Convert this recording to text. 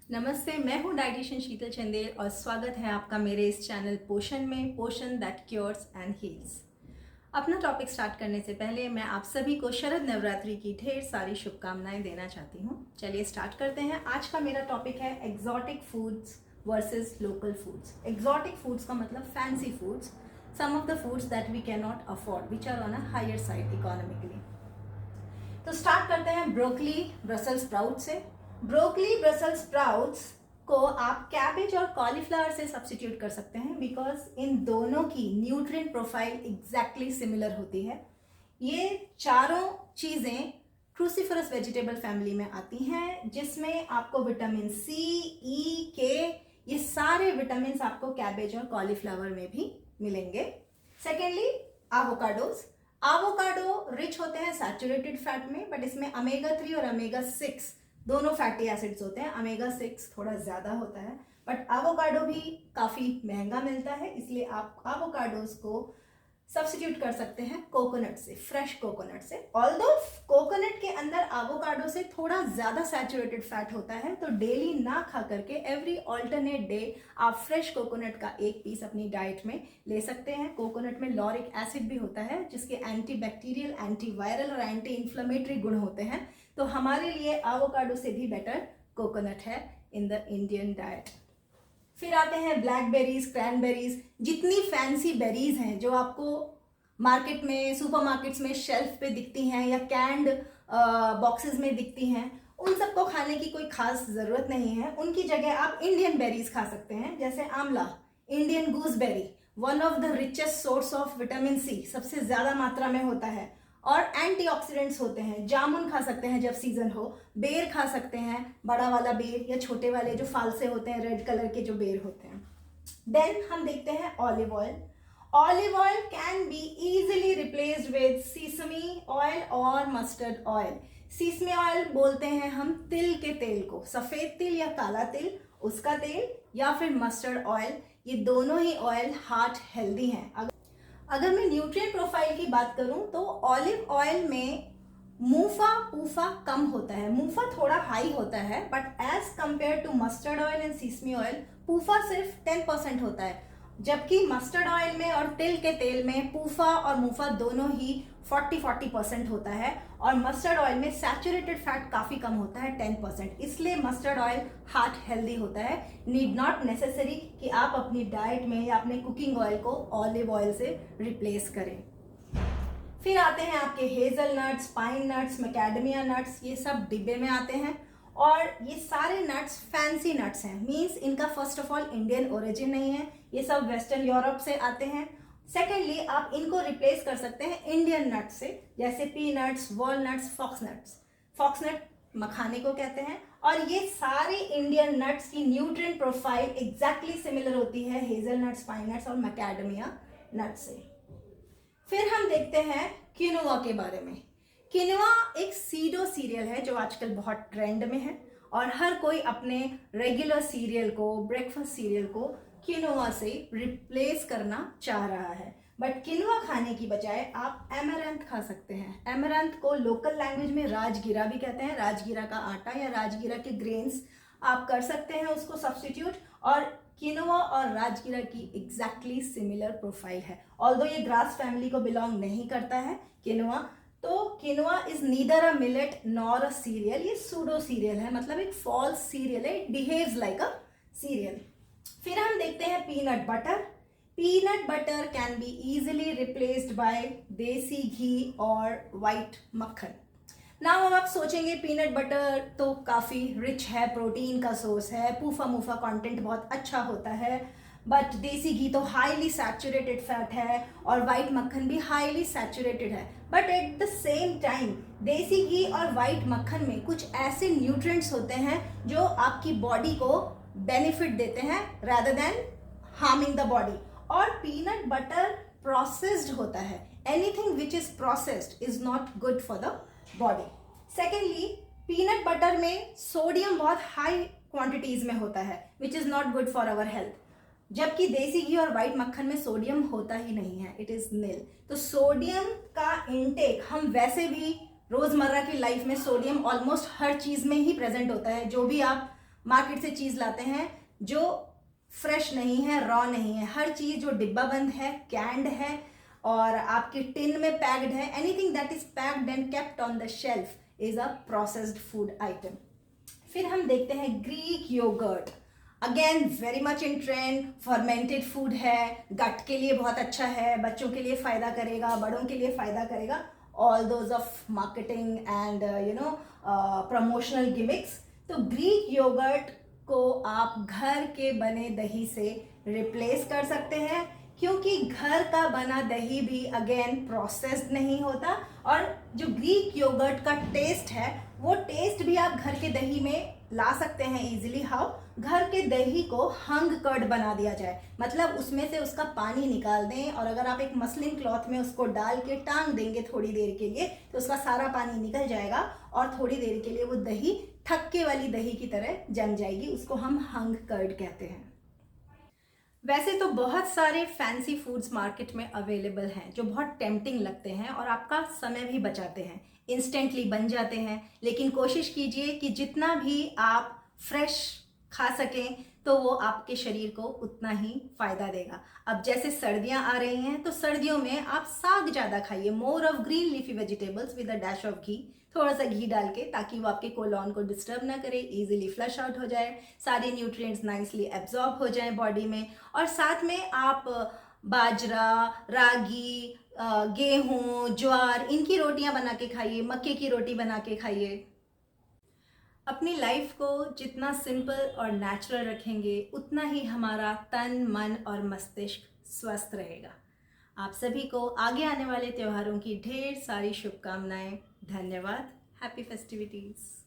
नमस्ते, मैं हूँ डाइटिशियन शीतल चंदेल और स्वागत है आपका मेरे इस चैनल पोषण में, पोषण दैट क्योर्स एंड हील्स। अपना टॉपिक स्टार्ट करने से पहले मैं आप सभी को शरद नवरात्रि की ढेर सारी शुभकामनाएं देना चाहती हूँ। चलिए स्टार्ट करते हैं। आज का मेरा टॉपिक है exotic foods versus local foods. Exotic foods का मतलब fancy foods, some of the foods that we can not afford, which are on a higher side economically. तो स्टार्ट करते हैं ब्रोकली ब्रसेल्स स्प्राउट से। ब्रोकली ब्रसेल्स स्प्राउट्स को आप cabbage और cauliflower से सब्स्टिट्यूट कर सकते हैं बिकॉज इन दोनों की न्यूट्रिएंट प्रोफाइल एग्जैक्टली सिमिलर होती है। ये चारों चीज़ें क्रूसीफरस वेजिटेबल फैमिली में आती हैं, जिसमें आपको विटामिन सी, ई, के, ये सारे विटामिन आपको कैबेज और कॉलीफ्लावर में भी मिलेंगे। Secondly, avocados. एवोकाडो रिच होते हैं सैचुरेटेड फैट में, बट इसमें ओमेगा 3 और ओमेगा 6 दोनों फैटी एसिड्स होते हैं। ओमेगा 6 थोड़ा ज़्यादा होता है, बट एवोकाडो भी काफ़ी महंगा मिलता है, इसलिए आप एवोकाडोज को सब्स्टिट्यूट कर सकते हैं कोकोनट से, फ्रेश कोकोनट से। ऑल्दो कोकोनट के अंदर एवोकाडो से थोड़ा ज़्यादा सैचुरेटेड फैट होता है, तो डेली ना खा करके एवरी ऑल्टरनेट डे आप फ्रेश कोकोनट का एक पीस अपनी डाइट में ले सकते हैं। कोकोनट में लॉरिक एसिड भी होता है, जिसके एंटी बैक्टीरियल, एंटी वायरल और एंटी इन्फ्लेमेटरी गुण होते हैं, तो हमारे लिए एवोकाडो से भी बेटर कोकोनट है इन द इंडियन डाइट। फिर आते हैं ब्लैकबेरीज, क्रैनबेरीज। जितनी फैंसी बेरीज हैं जो आपको मार्केट में, सुपरमार्केट्स में शेल्फ पे दिखती हैं या कैंड बॉक्सेस में दिखती हैं, उन सबको खाने की कोई खास ज़रूरत नहीं है। उनकी जगह आप इंडियन बेरीज खा सकते हैं, जैसे आंवला, Indian gooseberry, one of the richest source of vitamin C, सबसे ज़्यादा मात्रा में होता है और एंटीऑक्सीडेंट्स होते हैं। जामुन खा सकते हैं जब सीजन हो, बेर खा सकते हैं, बड़ा वाला बेर या छोटे वाले जो फालसे होते हैं, रेड कलर के जो बेर होते हैं। देन हम देखते हैं olive oil. Olive oil can be easily replaced with sesame oil और मस्टर्ड ऑयल। सीसमी ऑयल बोलते हैं हम तिल के तेल को, सफ़ेद तिल या काला तिल, उसका तेल, या फिर मस्टर्ड ऑयल। ये दोनों ही ऑयल हार्ट हेल्दी हैं। अगर मैं न्यूट्रिएंट प्रोफाइल की बात करूं तो ऑलिव ऑयल में मूफा पूफा कम होता है, मूफा थोड़ा हाई होता है, but as compare to mustard oil and sesame oil PUFA सिर्फ 10% होता है, जबकि मस्टर्ड ऑयल में और तिल के तेल में पूफा और मूफा दोनों ही 40% होता है, और मस्टर्ड ऑयल में सैचुरेटेड फैट काफ़ी कम होता है 10%, इसलिए मस्टर्ड ऑयल हार्ट हेल्दी होता है। नीड नॉट नेसेसरी कि आप अपनी डाइट में या अपने कुकिंग ऑयल को ऑलिव ऑयल से रिप्लेस करें। फिर आते हैं आपके hazel nuts, pine nuts, macadamia nuts, ये सब डिब्बे में आते हैं, और ये सारे नट्स फैंसी नट्स हैं। मीन्स इनका first of all Indian origin नहीं है, ये सब वेस्टर्न यूरोप से आते हैं। सेकेंडली, आप इनको रिप्लेस कर सकते हैं इंडियन नट से, जैसे पीनट्स, वॉलनट्स, फॉक्सनट्स। फॉक्सनट मखाने को कहते हैं, और ये सारे इंडियन नट्स की न्यूट्रिएंट प्रोफाइल एग्जैक्टली सिमिलर होती है हेजल नट्स, पाइन नट्स और मैकेडमिया नट से। फिर हम देखते हैं क्विनोआ के बारे में। क्विनोआ एक सीडो सीरियल है जो आजकल बहुत ट्रेंड में है, और हर कोई अपने रेगुलर सीरियल को, ब्रेकफास्ट सीरियल को क्विनोआ से रिप्लेस करना चाह रहा है। बट क्विनोआ खाने की बजाय आप एमरैंथ खा सकते हैं। एमरैंथ को लोकल लैंग्वेज में राजगीरा भी कहते हैं। राजगीरा का आटा या राजगीरा के ग्रेन्स आप कर सकते हैं उसको सब्स्टिट्यूट, और क्विनोआ और राजगीरा की एग्जैक्टली सिमिलर प्रोफाइल है। ऑल्दो ये ग्रास फैमिली को बिलोंग नहीं करता है क्विनोआ, तो quinoa is neither a millet nor a serial. ये सूडो सीरियल है, मतलब एक फॉल्स सीरियल है, it behaves like a serial. फिर हम देखते हैं peanut butter. Peanut butter can be easily replaced by देसी घी और वाइट मक्खन। नाउ अब आप सोचेंगे पीनट बटर तो काफ़ी रिच है, प्रोटीन का सोर्स है, पूफा मूफा कंटेंट बहुत अच्छा होता है, बट देसी घी तो हाईली सैचुरेटेड फैट है और वाइट मक्खन भी हाईली सैचुरेटेड है। But at the same time देसी घी और वाइट मक्खन में कुछ ऐसे न्यूट्रिएंट्स होते हैं जो आपकी बॉडी को बेनिफिट देते हैं rather than harming the body. और पीनट बटर प्रोसेस्ड होता है, anything which is processed is not good for the body. Secondly, peanut butter में सोडियम बहुत हाई क्वांटिटीज में होता है which is not good for our health, जबकि देसी घी और वाइट मक्खन में सोडियम होता ही नहीं है, इट इज नील। तो सोडियम का इनटेक, हम वैसे भी रोजमर्रा की लाइफ में सोडियम ऑलमोस्ट हर चीज में ही प्रेजेंट होता है, जो भी आप मार्केट से चीज़ लाते हैं जो फ्रेश नहीं है, रॉ नहीं है। हर चीज़ जो डिब्बा बंद है, कैंड है और आपके टिन में पैक्ड है, anything that is packed and kept on the shelf is a processed food item. फिर हम देखते हैं Greek yogurt, again very much in trend. Fermented food है, गट के लिए बहुत अच्छा है, बच्चों के लिए फ़ायदा करेगा, बड़ों के लिए फ़ायदा करेगा। All those of marketing and promotional gimmicks. तो ग्रीक योगर्ट को आप घर के बने दही से रिप्लेस कर सकते हैं, क्योंकि घर का बना दही भी अगेन प्रोसेस्ड नहीं होता और जो ग्रीक योगर्ट का टेस्ट है वो टेस्ट भी आप घर के दही में ला सकते हैं इजीली। हाउ? घर के दही को हंग कर्ड बना दिया जाए, मतलब उसमें से उसका पानी निकाल दें और अगर आप एक मसलिन क्लॉथ में उसको डाल के टांग देंगे थोड़ी देर के लिए तो उसका सारा पानी निकल जाएगा और थोड़ी देर के लिए वो दही थक्के वाली दही की तरह जम जाएगी। उसको हम हंग कर्ड कहते हैं। वैसे तो बहुत सारे फैंसी फूड्स मार्केट में अवेलेबल हैं जो बहुत टेम्पटिंग लगते हैं और आपका समय भी बचाते हैं, इंस्टेंटली बन जाते हैं। लेकिन कोशिश कीजिए कि जितना भी आप फ्रेश खा सकें तो वो आपके शरीर को उतना ही फायदा देगा। अब जैसे सर्दियां आ रही हैं तो सर्दियों में आप साग ज़्यादा खाइए, more of green leafy vegetables with a dash of ghee, थोड़ा सा घी डाल के, ताकि वो आपके कोलॉन को डिस्टर्ब ना करे, इजीली फ्लश आउट हो जाए, सारे न्यूट्रिएंट्स नाइसली एब्जॉर्ब हो जाएं बॉडी में। और साथ में आप बाजरा, रागी, गेहूँ, ज्वार, इनकी रोटियां बना के खाइए, मक्के की रोटी बना के खाइए। अपनी लाइफ को जितना सिंपल और नेचुरल रखेंगे उतना ही हमारा तन, मन और मस्तिष्क स्वस्थ रहेगा। आप सभी को आगे आने वाले त्योहारों की ढेर सारी शुभकामनाएं। धन्यवाद। Happy festivities.